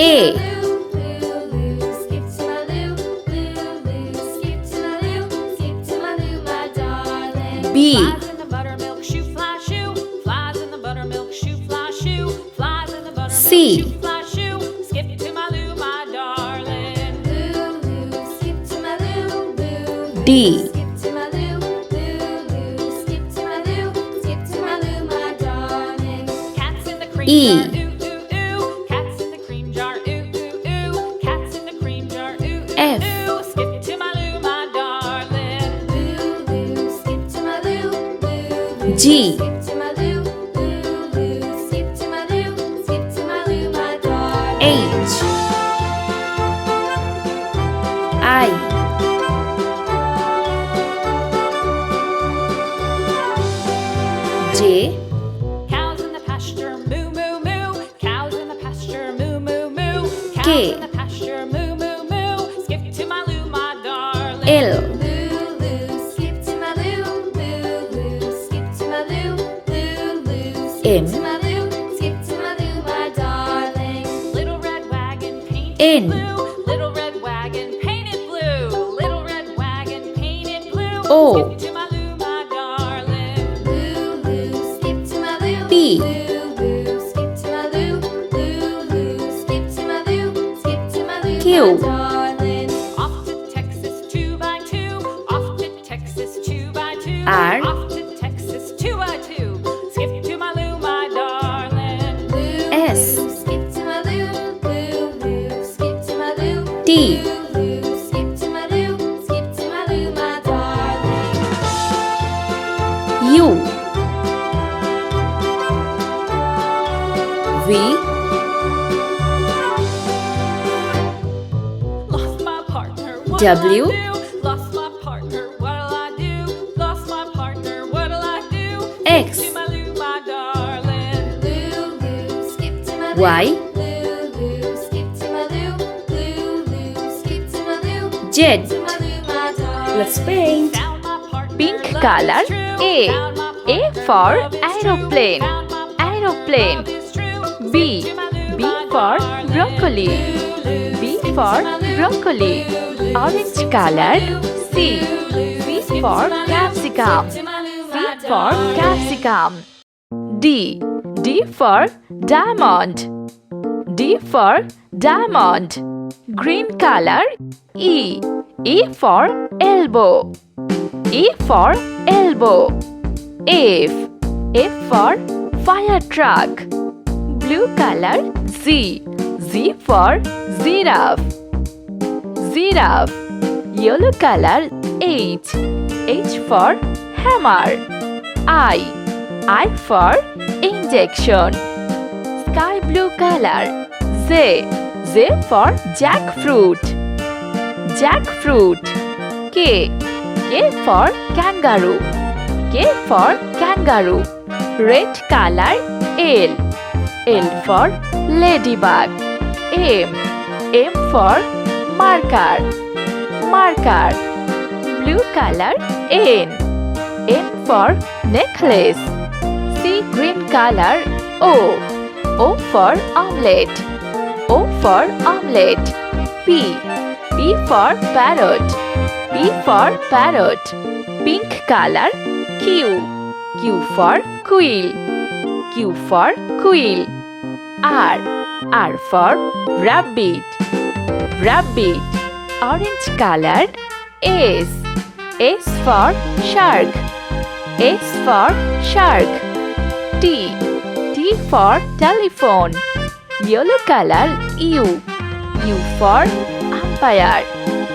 A. B. C. D. E. F. G. H. I. J. Cows in the pasture, moo moo moo. Cows in the pasture, moo moo moo. Cows K. in the pasture, moo moo moo. Skip to my loo, my darling. L. Skip to my loo, skip to my loo, M. skip to my loo, my darling. Little red wagon painted N. blue. Little red wagon painted blue. Little red wagon painted blue. O. Skip to my loo, my darling. Skip to my loo. P. Skip to my loo, skip to my loo, skip to my loo, Q. my darling. Off to Texas 2x2. Off to Texas 2x2. R. Off to Texas 2x2. Skip to my loo, my darling. S. Skip to my loo, skip to my loo. T. Skip to my loo, skip to my loo, my darling. U. V. Lost my partner, what'll W. I do? Lost my partner, what'll I do? Lost my partner, what'll I do? X. Skip to my loo, my darling. Skip to my Y. skip to my loo, skip to my loo, Z. my loo, my darling. Let's paint. Found my partner, Pink love color is true. A. Found my A partner, for love is true. aeroplane. Found my partner, Aeroplane. love is true. B. Skip to my loo, B my for darling. broccoli. B Skip to for my loo, broccoli. Orange skip to color my loo, C. C for capsicum. skip to my loo, C my for darling. capsicum. D. D for diamond. D for diamond. Green color E. E for elbow. E for elbow. F. F for fire truck. Blue color Z. Z for giraffe. Giraffe. Yellow color H. H for hammer. I for injection. Sky blue color Z. Z for jackfruit. Jackfruit. K. K for kangaroo. K for kangaroo. Red color L. L for ladybug. M. M for marker. Marker. Blue color N. N for necklace. Sea green color O. O for omelette. O for omelette. P. P for parrot. P for parrot. Pink color Q. Q for quill. Q for quill. R. R for rabbit. Rabbit. Orange color S. S for shark. S for shark. T. T for telephone. Yellow color U. U for umpire.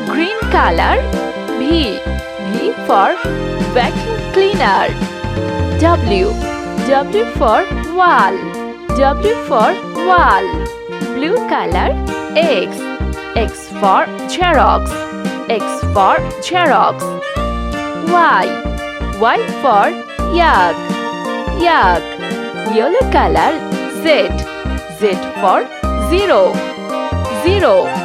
Green color V. V for vacuum cleaner. W. W for wall. W for wall. Blue color X. X for Xerox. X for Xerox. Y. Y for yak. Yak. Yellow color Z. Z for zero. Zero.